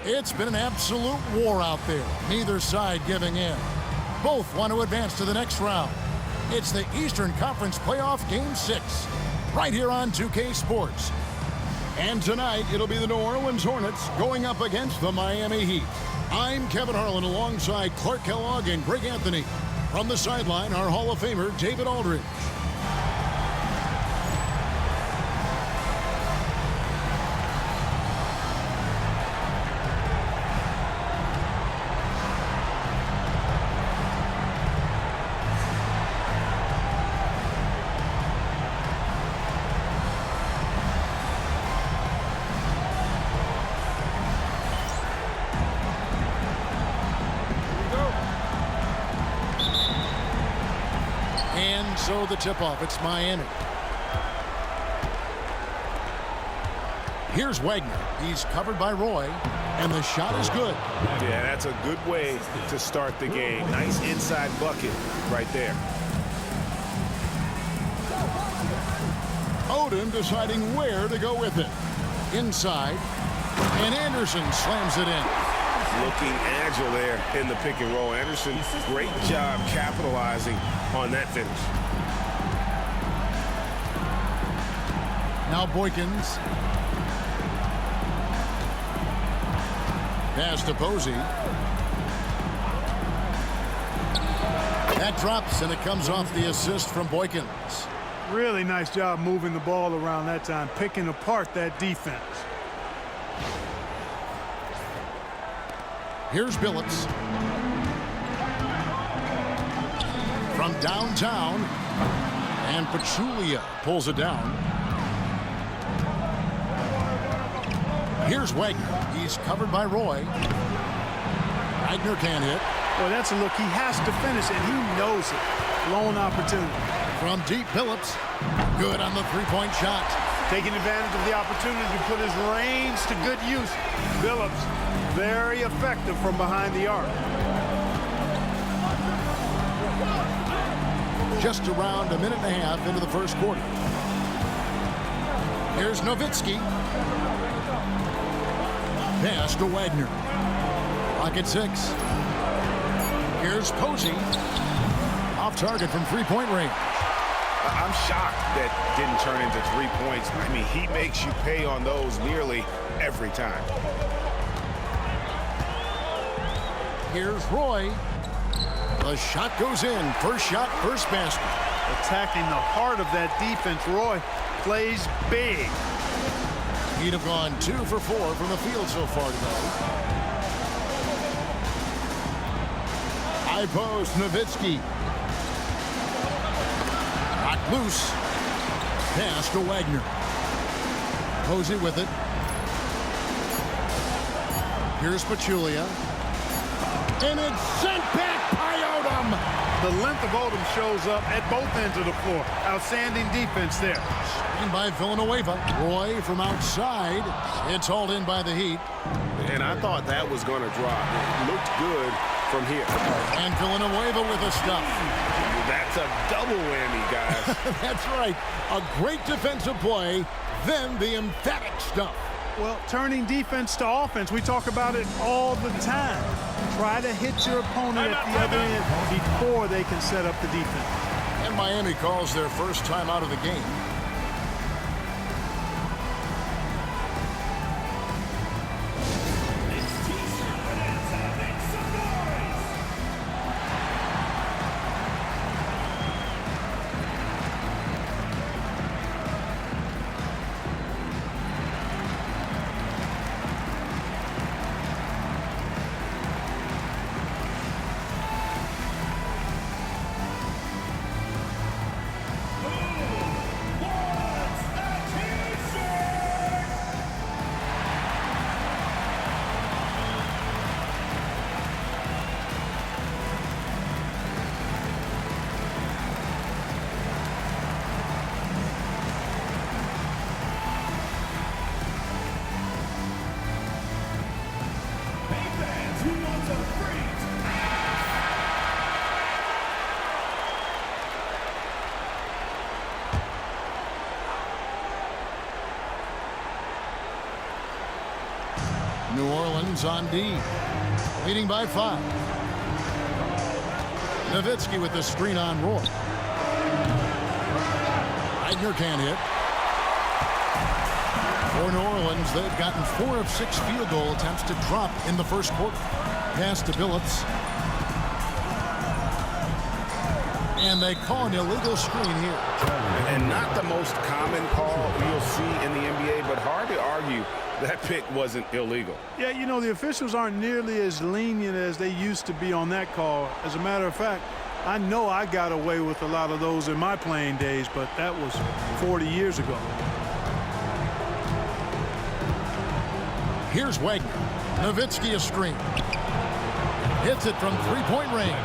It's been an absolute war out there. Neither side giving in. Both want to advance to the next round. It's the Eastern Conference Playoff Game 6, right here on 2K Sports. And tonight, it'll be the New Orleans Hornets going up against the Miami Heat. I'm Kevin Harlan alongside Clark Kellogg and Greg Anthony. From the sideline, our Hall of Famer, David Aldridge. And so the tip-off, it's Miami. Here's Wagner. He's covered by Roy, and the shot is good. Yeah, that's a good way to start the game. Nice inside bucket right there. Odom deciding where to go with it. Inside, and Anderson slams it in. Looking agile there in the pick and roll. Anderson, great job capitalizing on that finish. Now Boykins. Pass to Posey. That drops, and it comes off the assist from Boykins. Really nice job moving the ball around that time, picking apart that defense. Here's Billups. From downtown, and Pachulia pulls it down. Here's Wagner. He's covered by Roy. Wagner can't hit. Well, that's a look. He has to finish, and he knows it. Lone opportunity. From deep, Billups. Good on the three-point shot. Taking advantage of the opportunity to put his range to good use. Billups, very effective from behind the arc. Just around a minute and a half into the first quarter. Here's Nowitzki. Pass to Wagner. Pocket 6. Here's Posey. Off target from three-point range. I'm shocked that didn't turn into 3 points. I mean, he makes you pay on those nearly every time. Here's Roy. The shot goes in. First shot, first basket. Attacking the heart of that defense. Roy plays big. He'd have gone 2 for 4 from the field so far today. High post, Nowitzki. Knocked loose. Pass to Wagner. Posey with it. Here's Pachulia. And it's sent back by Odom. The length of Odom shows up at both ends of the floor. Outstanding defense there. And by Villanueva. Roy from outside. It's hauled in by the Heat. And I thought that was going to drop. It looked good from here. And Villanueva with the stuff. That's a double whammy, guys. That's right. A great defensive play, then the emphatic stuff. Well, turning defense to offense, we talk about it all the time. Try to hit your opponent at the other end before they can set up the defense. And Miami calls their first time out of the game. New Orleans on D, leading by 5. Nowitzki with the screen on Roy. Wagner can't hit. For New Orleans, they've gotten 4 of 6 field goal attempts to drop in the first quarter. Pass to Billups. And they call an illegal screen here. And not the most common call you'll see in the NBA, but hard to argue that pick wasn't illegal. Yeah, you know, the officials aren't nearly as lenient as they used to be on that call. As a matter of fact, I know I got away with a lot of those in my playing days, but that was 40 years ago. Here's Wagner. Nowitzki a screen. Hits it from three-point range.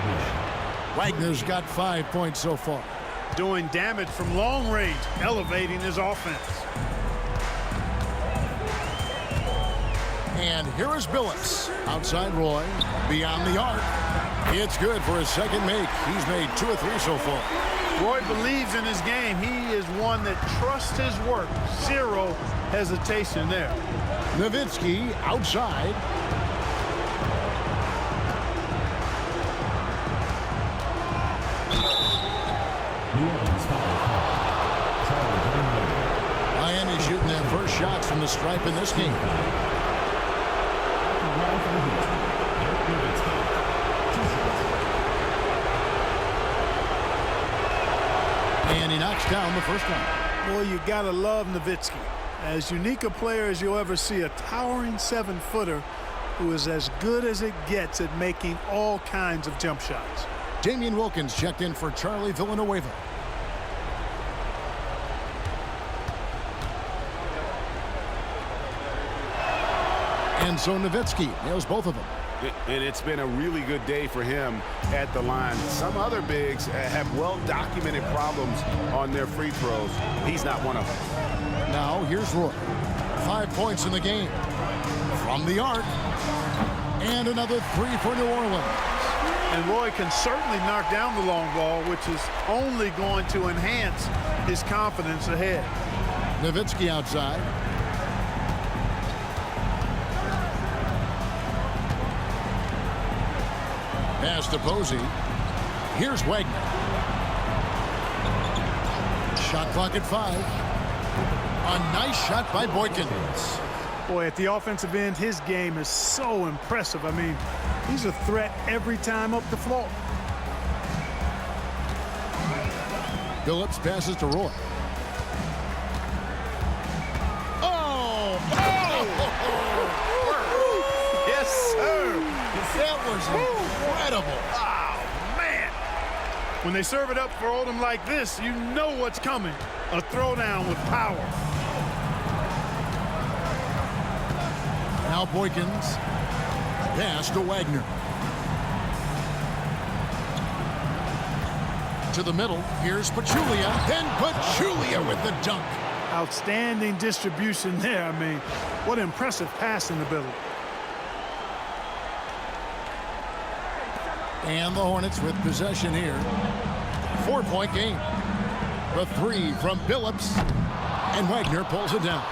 Wagner's got 5 points so far. Doing damage from long range, elevating his offense. And here is Billups. Outside Roy. Beyond the arc. It's good for his second make. He's made 2 or 3 so far. Roy believes in his game. He is one that trusts his work. Zero hesitation there. Nowitzki outside. Miami shooting their first shots from the stripe in this game. And he knocks down the first one. Boy, you gotta love Nowitzki. As unique a player as you'll ever see, a towering 7-footer who is as good as it gets at making all kinds of jump shots. Damian Wilkins checked in for Charlie Villanueva. And so Nowitzki nails both of them. And it's been a really good day for him at the line. Some other bigs have well-documented problems on their free throws. He's not one of them. Now here's Roy. 5 points in the game. From the arc. And another 3 for New Orleans. And Roy can certainly knock down the long ball, which is only going to enhance his confidence ahead. Nowitzki outside. Pass to Posey. Here's Wagner. Shot clock at 5. A nice shot by Boykins. Boy, at the offensive end, his game is so impressive. I mean, he's a threat every time up the floor. Billups passes to Roy. Oh! Yes, sir. That was incredible. Oh, man. When they serve it up for Odom like this, you know what's coming. A throwdown with power. Now Boykins. Pass to Wagner. To the middle. Here's Pachulia. Then Pachulia with the dunk. Outstanding distribution there. I mean, what impressive passing ability. And the Hornets with possession here. 4-point game. The 3 from Billups. And Wagner pulls it down.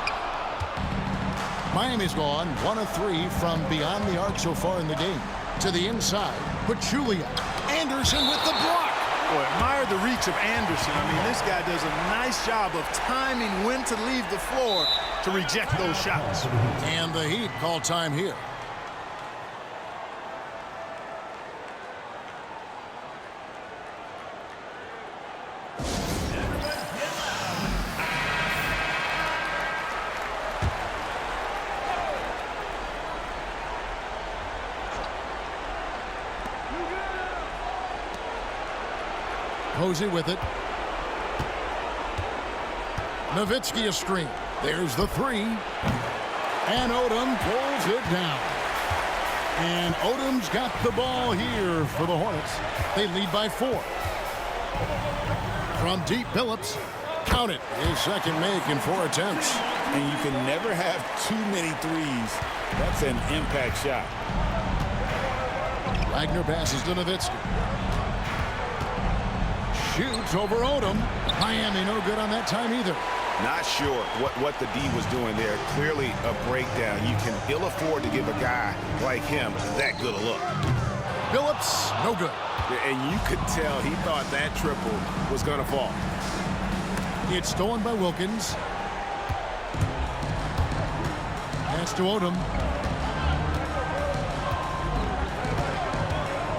Miami's gone 1 of 3 from beyond the arc so far in the game. To the inside. Pachulia. Anderson with the block. Boy, admire the reach of Anderson. I mean, this guy does a nice job of timing when to leave the floor to reject those shots. And the Heat call time here. Posey with it. Nowitzki a screen. There's the 3. And Odom pulls it down. And Odom's got the ball here for the Hornets. They lead by 4. From deep, Billups. Count it. His second make in 4 attempts. And you can never have too many threes. That's an impact shot. Wagner passes to Nowitzki. Shoots over Odom. Miami no good on that time either. Not sure what the D was doing there. Clearly a breakdown. You can ill afford to give a guy like him that good a look. Phillips, no good. And you could tell he thought that triple was going to fall. It's stolen by Wilkins. Pass to Odom.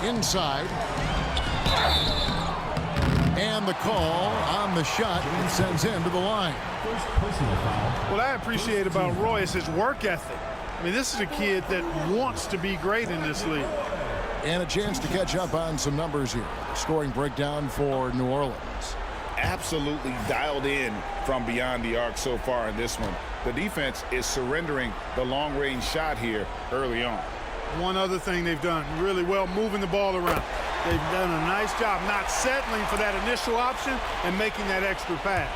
Inside. And the call on the shot sends him to the line. What I appreciate about Roy is his work ethic. I mean, this is a kid that wants to be great in this league. And a chance to catch up on some numbers here. Scoring breakdown for New Orleans. Absolutely dialed in from beyond the arc so far in this one. The defense is surrendering the long-range shot here early on. One other thing they've done really well, moving the ball around. They've done a nice job not settling for that initial option and making that extra pass.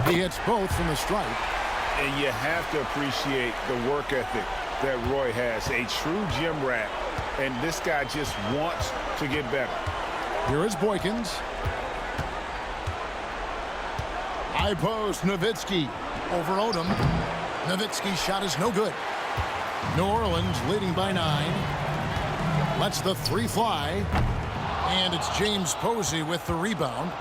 He hits both from the stripe. And you have to appreciate the work ethic that Roy has. A true gym rat. And this guy just wants to get better. Here is Boykins. High post, Nowitzki over Odom. Nowitzki's shot is no good. New Orleans leading by 9. Lets the 3 fly. And it's James Posey with the rebound.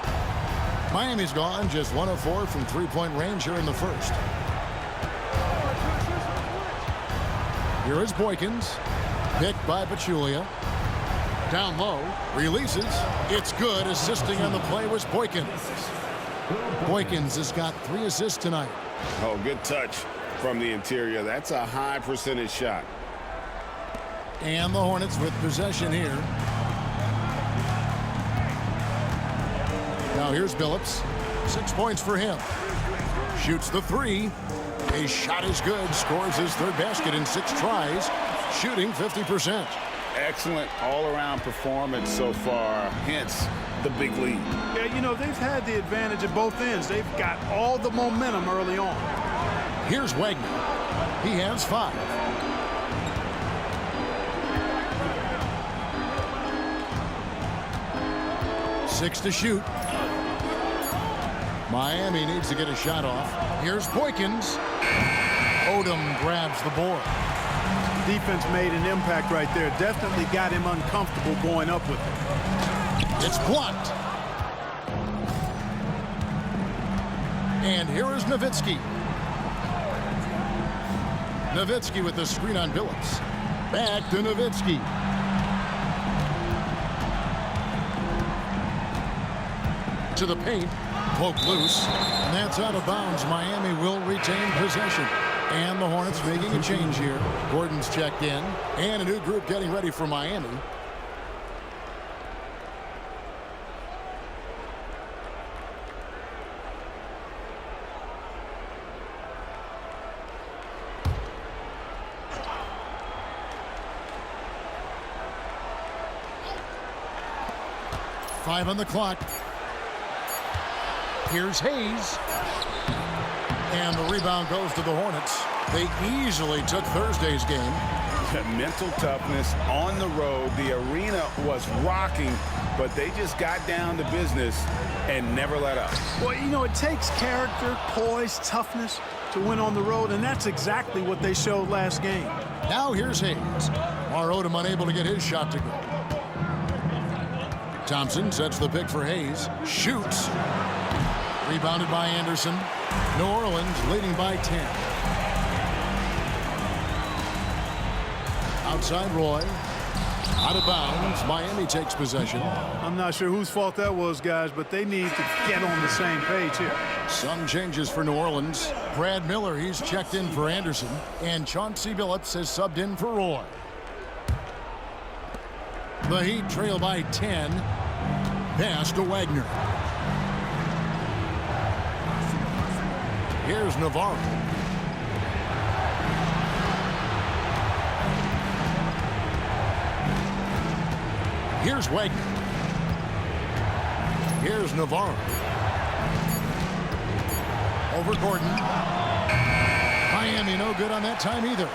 Miami's gone just 1 of 4 from three-point range here in the first. Here is Boykins. Picked by Pachulia. Down low. Releases. It's good. Assisting on the play was Boykins. Boykins has got 3 assists tonight. Oh, good touch from the interior. That's a high percentage shot. And the Hornets with possession here. Now here's Phillips. 6 points for him. Shoots the 3. His shot is good. Scores his 3rd basket in 6 tries. Shooting 50%. Excellent all-around performance so far. Hence the big lead. Yeah, you know, they've had the advantage at both ends. They've got all the momentum early on. Here's Wagner. He has 5. Six to shoot. Miami needs to get a shot off. Here's Boykins. Odom grabs the board. Defense made an impact right there. Definitely got him uncomfortable going up with it. It's blocked. And here is Nowitzki. Nowitzki with the screen on Phillips. Back to Nowitzki. To the paint. Poke loose. And that's out of bounds. Miami will retain possession. And the Hornets making a change here. Gordon's checked in. And a new group getting ready for Miami. Five on the clock. Here's Hayes. And the rebound goes to the Hornets. They easily took Thursday's game. Mental toughness on the road. The arena was rocking, but they just got down to business and never let up. Well, you know, it takes character, poise, toughness to win on the road, and that's exactly what they showed last game. Now here's Hayes. Odom unable to get his shot to go. Thompson sets the pick for Hayes. Shoots. Rebounded by Anderson. New Orleans leading by 10. Outside Roy. Out of bounds. Miami takes possession. I'm not sure whose fault that was, guys, but they need to get on the same page here. Some changes for New Orleans. Brad Miller, he's checked in for Anderson. And Chauncey Billups has subbed in for Roy. The Heat trail by 10. Pass to Wagner. Here's Navarro. Here's Wagner. Here's Navarro. Over Gordon. Miami no good on that time either.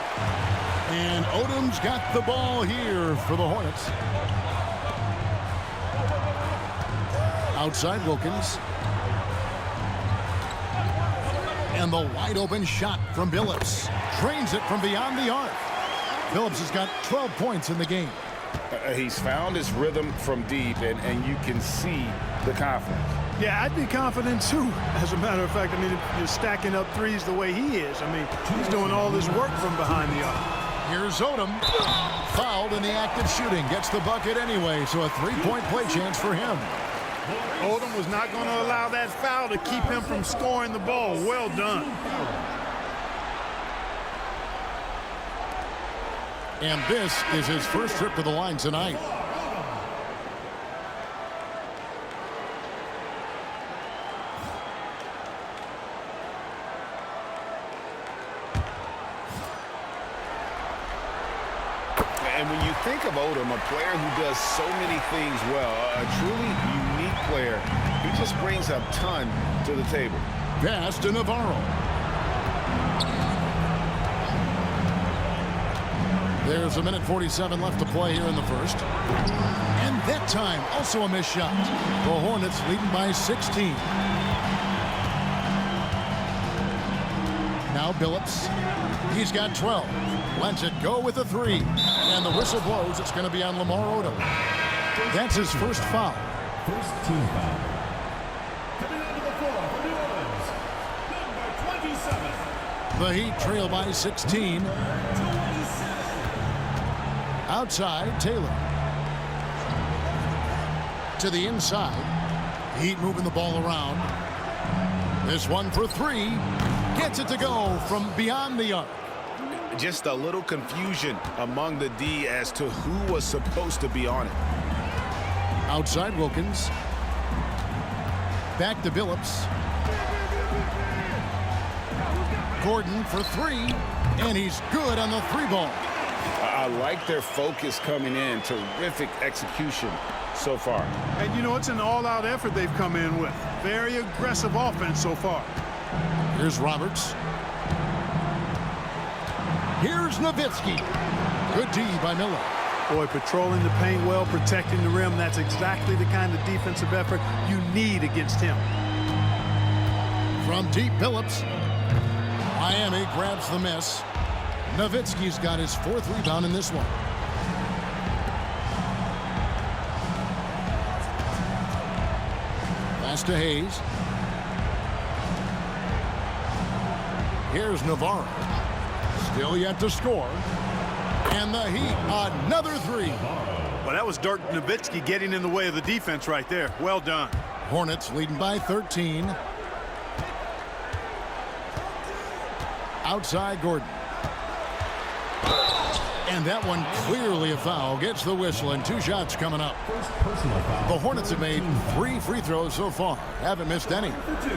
And Odom's got the ball here for the Hornets. Outside Wilkins. And the wide open shot from Billups. Drains it from beyond the arc. Billups has got 12 points in the game. He's found his rhythm from deep, and you can see the confidence. Yeah, I'd be confident too. As a matter of fact, I mean, if you're stacking up threes the way he is, I mean, he's doing all this work from behind the arc. Here's Odom. Fouled in the act of shooting. Gets the bucket anyway, so a three-point play chance for him. Odom was not going to allow that foul to keep him from scoring the ball. Well done. And this is his first trip to the line tonight. And when you think of Odom, a player who does so many things well, a truly unique player, he just brings a ton to the table. Pass to Navarro. There's 1:47 left to play here in the first. And that time, also a missed shot. The Hornets leading by 16. Now Billups. He's got 12. Lets it go with a three. And the whistle blows. It's going to be on Lamar Odom. That's his first foul. First team foul. Coming onto the floor for New Orleans, number 27. The Heat trail by 16. Outside, Taylor. To the inside. Heat moving the ball around. This one for three. Gets it to go from beyond the arc. Just a little confusion among the D as to who was supposed to be on it. Outside Wilkins. Back to Billups. Gordon for three. And he's good on the three ball. I like their focus coming in. Terrific execution so far. And, you know, it's an all-out effort they've come in with. Very aggressive offense so far. Here's Roberts. Here's Nowitzki. Good D by Miller. Boy, patrolling the paint well, protecting the rim. That's exactly the kind of defensive effort you need against him. From deep, Billups. Miami grabs the miss. Nowitzki's got his fourth rebound in this one. Pass to Hayes. Here's Navarro. Still yet to score. And the Heat, another three. Well, that was Dirk Nowitzki getting in the way of the defense right there. Well done. Hornets leading by 13. Outside Gordon. And that one clearly a foul. Gets the whistle and two shots coming up. First personal foul. The Hornets have made 3 free throws so far. Haven't missed any. For two,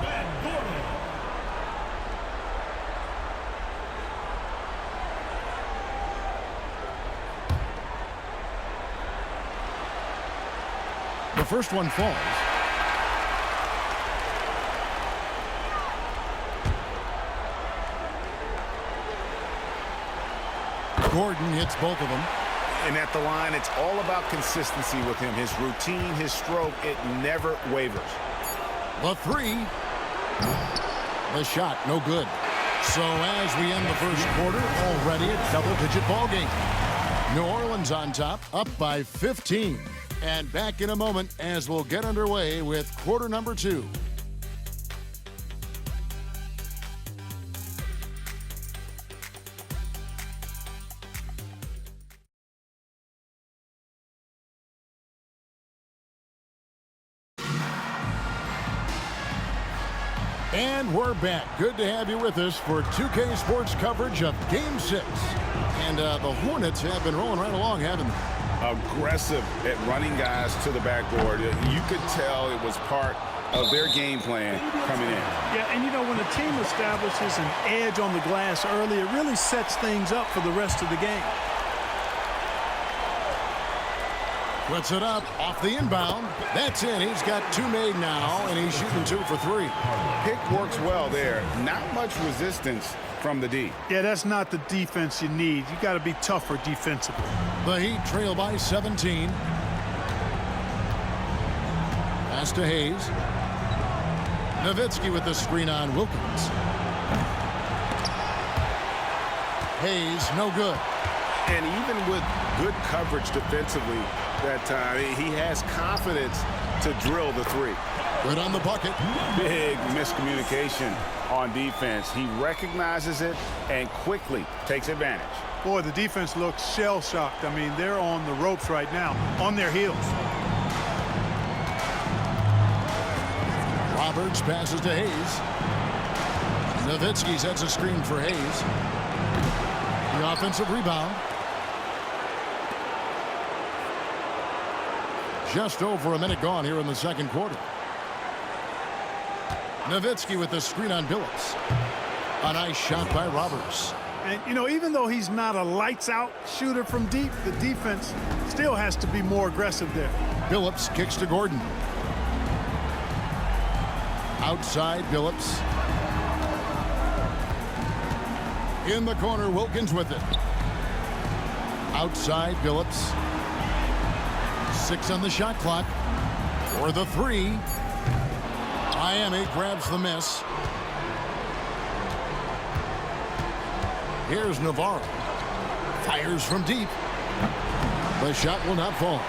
Ben Gordon. The first one falls. Gordon hits both of them. And at the line, it's all about consistency with him. His routine, his stroke, it never wavers. The three. The shot, no good. So as we end the first quarter, already a double-digit ball game. New Orleans on top, up by 15. And back in a moment as we'll get underway with quarter number 2. And we're back. Good to have you with us for 2K Sports coverage of Game 6. And the Hornets have been rolling right along, haven't they? Aggressive at running guys to the backboard. You could tell it was part of their game plan coming in. Yeah, and you know, when a team establishes an edge on the glass early, it really sets things up for the rest of the game. Puts it up off the inbound. That's in. He's got 2 made now, and he's shooting 2 for 3. Pick works well there. Not much resistance from the D. Yeah, that's not the defense you need. You got to be tougher defensively. The Heat trail by 17. Pass to Hayes. Nowitzki with the screen on Wilkins. Hayes, no good. And even with good coverage defensively that time, he has confidence to drill the three. Good on the bucket. Big miscommunication on defense. He recognizes it and quickly takes advantage. Boy, the defense looks shell-shocked. I mean, they're on the ropes right now, on their heels. Roberts passes to Hayes. Nowitzki sets a screen for Hayes. The offensive rebound. Just over a minute gone here in the second quarter. Nowitzki with the screen on Billups. A nice shot by Roberts. And, you know, even though he's not a lights-out shooter from deep, the defense still has to be more aggressive there. Billups kicks to Gordon. Outside, Billups. In the corner, Wilkins with it. Outside, Billups. 6 on the shot clock. For the three. Miami grabs the miss. Here's Navarro. Fires from deep. The shot will not fall.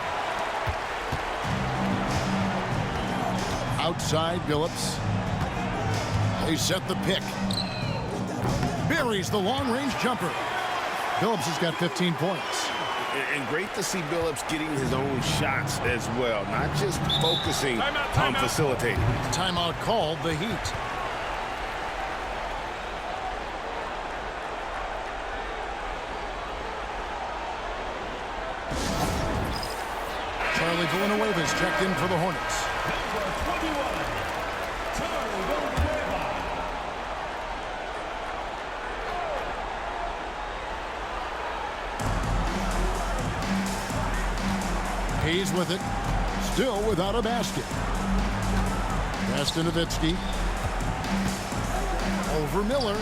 Outside, Billups. They set the pick. Buries the long-range jumper. Billups has got 15 points. And great to see Billups getting his own shots as well, not just focusing on facilitating. Timeout called, the Heat. Charlie Villanueva's checked in for the Hornets. Number 21, Charlie Villanueva. Hayes with it. Still without a basket. Pass to Nowitzki. Over Miller.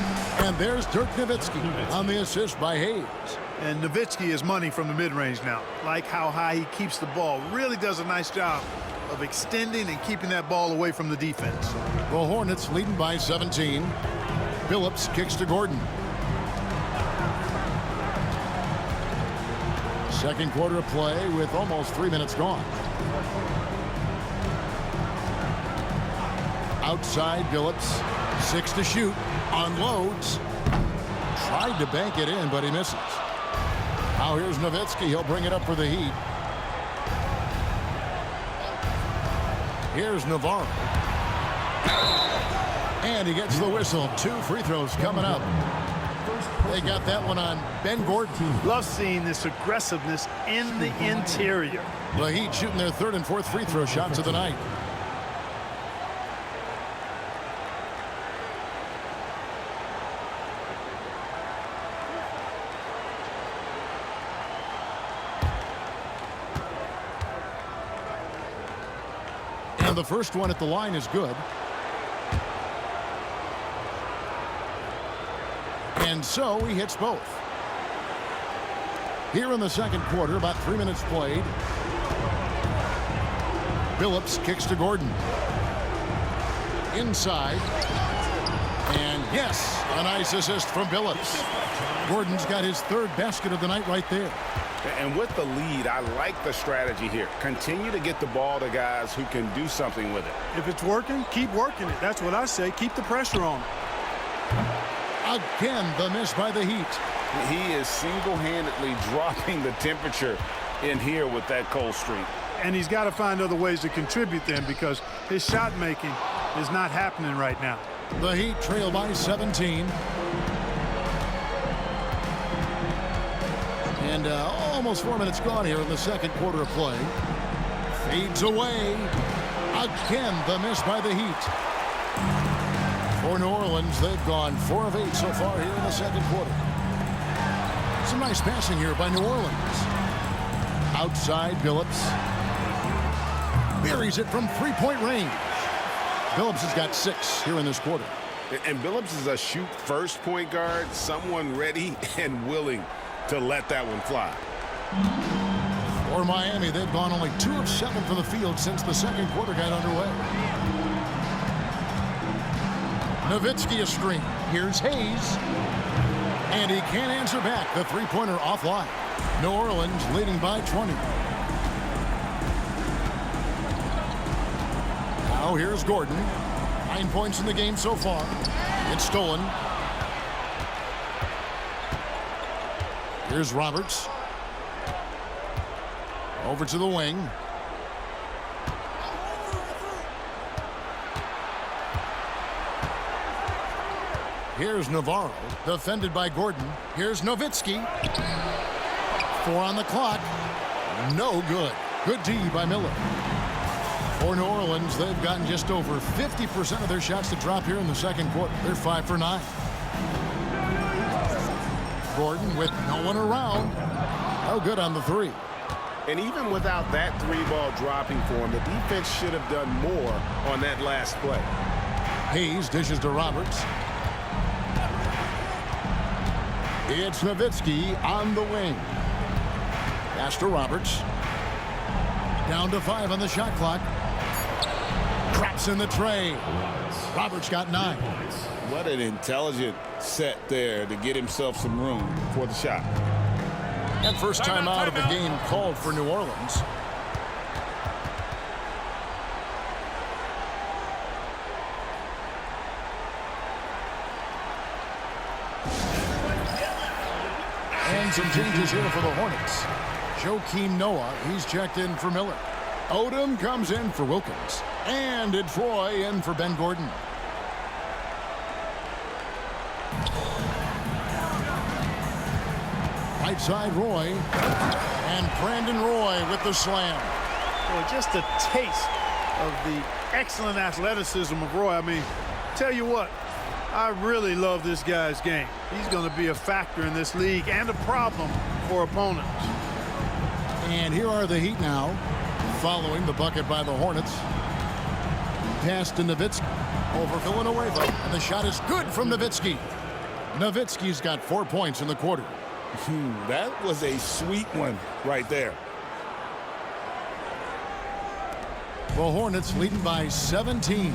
And there's Dirk Nowitzki on the assist by Hayes. And Nowitzki is money from the mid-range now. Like how high he keeps the ball. Really does a nice job of extending and keeping that ball away from the defense. The Hornets leading by 17. Billups kicks to Gordon. Second quarter of play with almost 3 minutes gone. Outside, Billups. 6 to shoot. Unloads. Tried to bank it in, but he misses. Now here's Nowitzki. He'll bring it up for the Heat. Here's Navarro. And he gets the whistle. 2 free throws coming up. They got that one on Ben Gordon. Love seeing this aggressiveness in the interior. The Heat shooting their 3rd and 4th free throw shots of the night. And the first one at the line is good. And so he hits both. Here in the second quarter, about 3 minutes played. Billups kicks to Gordon. Inside. And yes, a nice assist from Billups. Gordon's got his 3rd basket of the night right there. And with the lead, I like the strategy here. Continue to get the ball to guys who can do something with it. If it's working, keep working it. That's what I say. Keep the pressure on. Again, the miss by the Heat. He is single-handedly dropping the temperature in here with that cold streak. And he's got to find other ways to contribute then because his shot making is not happening right now. The Heat trail by 17. And almost 4 minutes gone here in the second quarter of play. Fades away. Again, the miss by the Heat. For New Orleans, they've gone 4 of 8 so far here in the second quarter. Some nice passing here by New Orleans. Outside, Billups. Buries it from 3-point range. Billups has got 6 here in this quarter. And Billups is a shoot-first point guard, someone ready and willing to let that one fly. For Miami, they've gone only 2 of 7 from the field since the second quarter got underway. Nowitzki a screen. Here's Hayes. And he can't answer back. The three-pointer offline. New Orleans leading by 20. Now here's Gordon. 9 points in the game so far. It's stolen. Here's Roberts. Over to the wing. Here's Navarro, defended by Gordon. Here's Nowitzki. 4 on the clock. No good. Good D by Miller. For New Orleans, they've gotten just over 50% of their shots to drop here in the second quarter. They're 5 for 9. Gordon with no one around. No good on the 3. And even without that 3-ball dropping for him, the defense should have done more on that last play. Hayes dishes to Roberts. It's Nowitzki on the wing. Pass to Roberts. Down to 5 on the shot clock. Drops in the tray. Roberts got 9. What an intelligent set there to get himself some room for the shot. And first time out of the game called for New Orleans. And some changes here for the Hornets. Joakim Noah, he's checked in for Miller. Odom comes in for Wilkins. And Troy in for Ben Gordon. Right side Roy. And Brandon Roy with the slam. Well, just a taste of the excellent athleticism of Roy. I mean, tell you what, I really love this guy's game. He's going to be a factor in this league and a problem for opponents. And here are the Heat now, following the bucket by the Hornets. Pass to Nowitzki over Villanueva, and the shot is good from Nowitzki. Nowitzki's got 4 points in the quarter. That was a sweet one right there. The Hornets leading by 17.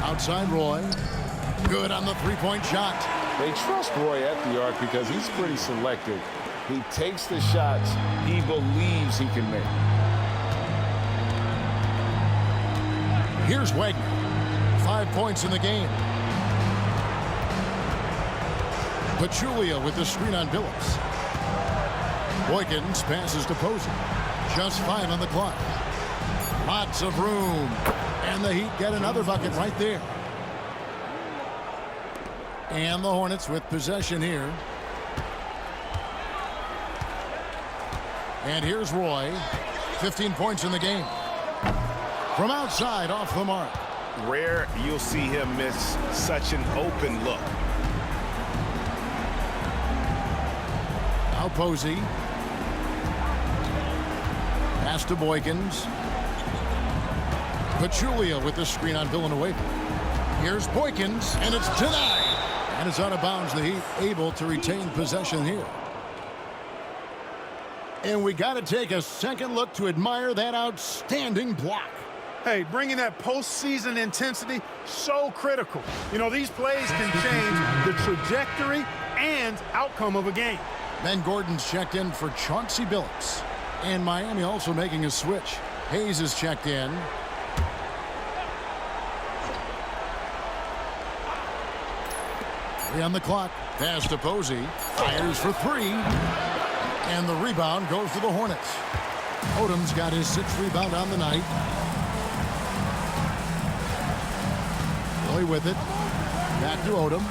Outside Roy. Good on the three-point shot. They trust Roy at the arc because he's pretty selective. He takes the shots he believes he can make. Here's Wagner. 5 points in the game. Pachulia with the screen on Billups. Boykins passes to Posey. Just 5 on the clock. Lots of room. And the Heat get another bucket right there. And the Hornets with possession here. And here's Roy. 15 points in the game. From outside, off the mark. Rare you'll see him miss such an open look. Now Posey. Pass to Boykins. Pachulia with the screen on Villanueva. Here's Boykins, and it's denied. And it's out of bounds. The Heat able to retain possession here. And we got to take a second look to admire that outstanding block. Hey, bringing that postseason intensity, so critical. You know, these plays can change the trajectory and outcome of a game. Ben Gordon's checked in for Chauncey Billups. And Miami also making a switch. Hayes is checked in. On the clock. Pass to Posey. Fires for 3. And the rebound goes to the Hornets. Odom's got his 6th rebound on the night. Roy with it. Back to Odom.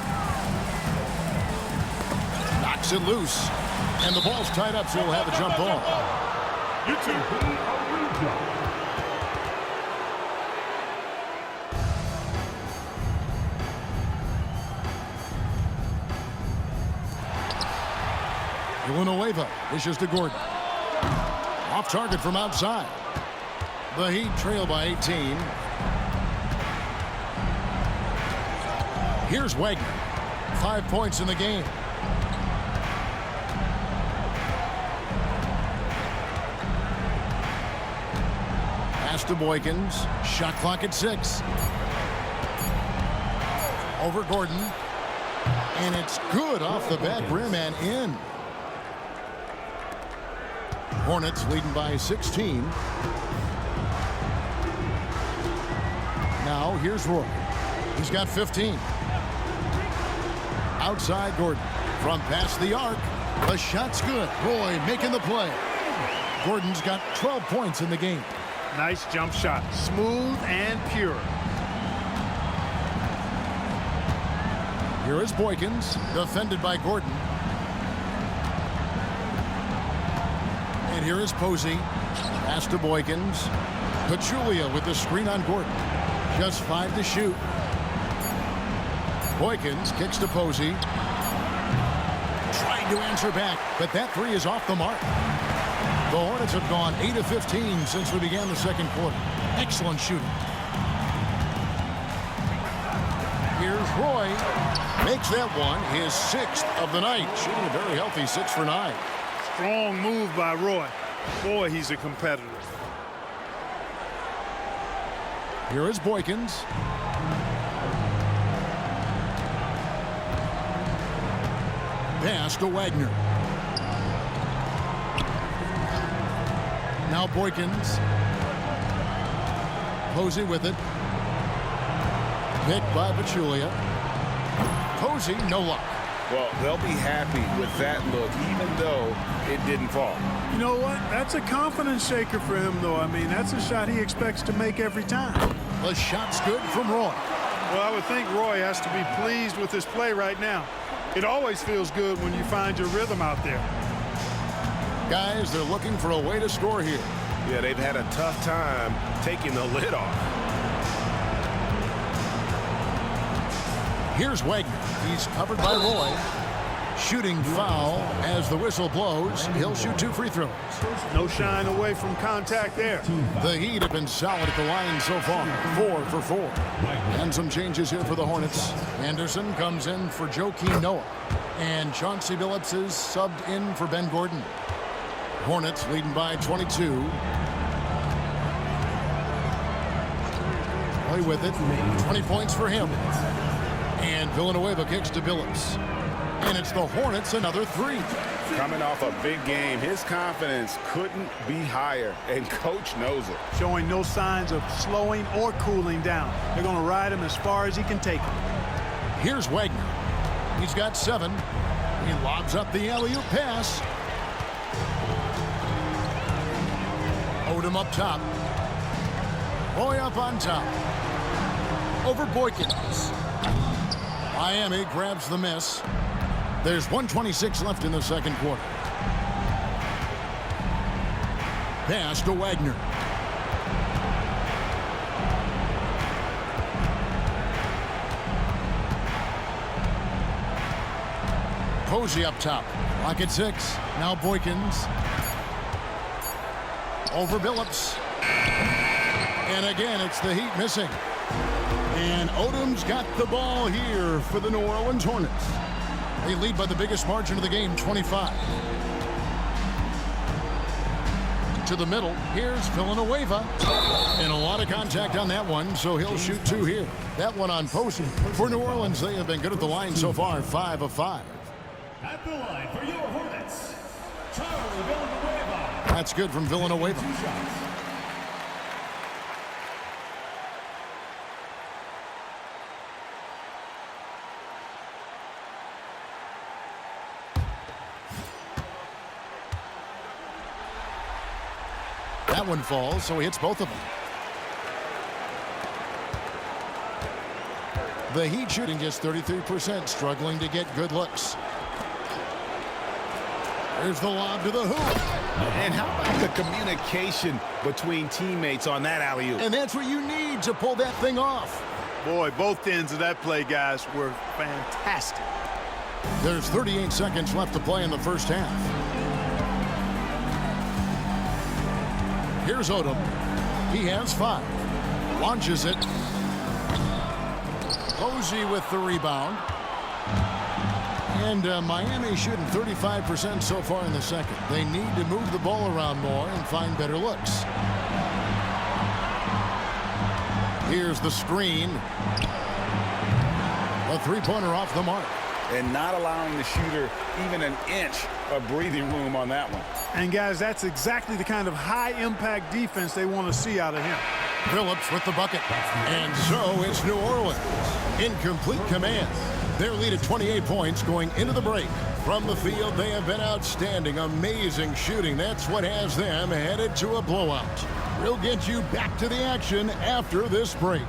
Knocks it loose. And the ball's tied up, so he'll have a jump ball. Villanueva dishes to Gordon. Off target from outside. The Heat trail by 18. Here's Wagner. 5 points in the game. Pass to Boykins. Shot clock at 6. Over Gordon. And it's good off the back rim and in. Hornets leading by 16. Now here's Roy. He's got 15. Outside Gordon. From past the arc. The shot's good. Roy making the play. Gordon's got 12 points in the game. Nice jump shot. Smooth and pure. Here is Boykins, defended by Gordon. And here is Posey. Pass to Boykins. Pachulia with the screen on Gordon. Just 5 to shoot. Boykins kicks to Posey. Trying to answer back, but that 3 is off the mark. The Hornets have gone 8 of 15 since we began the second quarter. Excellent shooting. Here's Roy. Makes that one his 6th of the night. Shooting a very healthy 6 for 9. Strong move by Roy. Boy, he's a competitor. Here is Boykins. Pass to Wagner. Now Boykins. Posey with it. Picked by Pachulia. Posey, no luck. Well, they'll be happy with that look, even though it didn't fall. You know what? That's a confidence shaker for him, though. I mean, that's a shot he expects to make every time. The shot's good from Roy. Well, I would think Roy has to be pleased with his play right now. It always feels good when you find your rhythm out there. Guys, they're looking for a way to score here. Yeah, they've had a tough time taking the lid off. Here's Wagner. He's covered by Roy. Shooting foul as the whistle blows. He'll shoot 2 free throws. No shying away from contact there. The Heat have been solid at the line so far. 4 for 4. And some changes here for the Hornets. Anderson comes in for Joakim Noah. And Chauncey Billups is subbed in for Ben Gordon. Hornets leading by 22. Play with it. 20 points for him. And Villanueva kicks to Billups. And it's the Hornets another 3. Coming off a big game, his confidence couldn't be higher, and coach knows it. Showing no signs of slowing or cooling down. They're going to ride him as far as he can take him. Here's Wagner. He's got 7. He lobs up the alley-oop pass. Odom up top. Roy up on top. Over Boykins. Miami grabs the miss. There's 1:26 left in the second quarter. Pass to Wagner. Posey up top. Clock at 6. Now Boykins. Over Billups. And again, it's the Heat missing. And Odom's got the ball here for the New Orleans Hornets. They lead by the biggest margin of the game, 25. To the middle, here's Villanueva. And a lot of contact on that one, so he'll shoot 2 here. That one on Posey. For New Orleans, they have been good at the line so far, 5 of 5. At the line for your Hornets, Charlie Villanueva. That's good from Villanueva. 2 shots. That one falls, so he hits both of them. The Heat shooting just 33%, struggling to get good looks. There's the lob to the hoop. And how about the communication between teammates on that alley-oop? And that's what you need to pull that thing off. Boy, both ends of that play, guys, were fantastic. There's 38 seconds left to play in the first half. Here's Odom. He has 5. Launches it. Posey with the rebound. And Miami shooting 35% so far in the second. They need to move the ball around more and find better looks. Here's the screen. A three-pointer off the mark. And not allowing the shooter even an inch of breathing room on that one. And, guys, that's exactly the kind of high-impact defense they want to see out of him. Phillips with the bucket. And so it's New Orleans in complete command. Their lead at 28 points going into the break. From the field, they have been outstanding. Amazing shooting. That's what has them headed to a blowout. We'll get you back to the action after this break.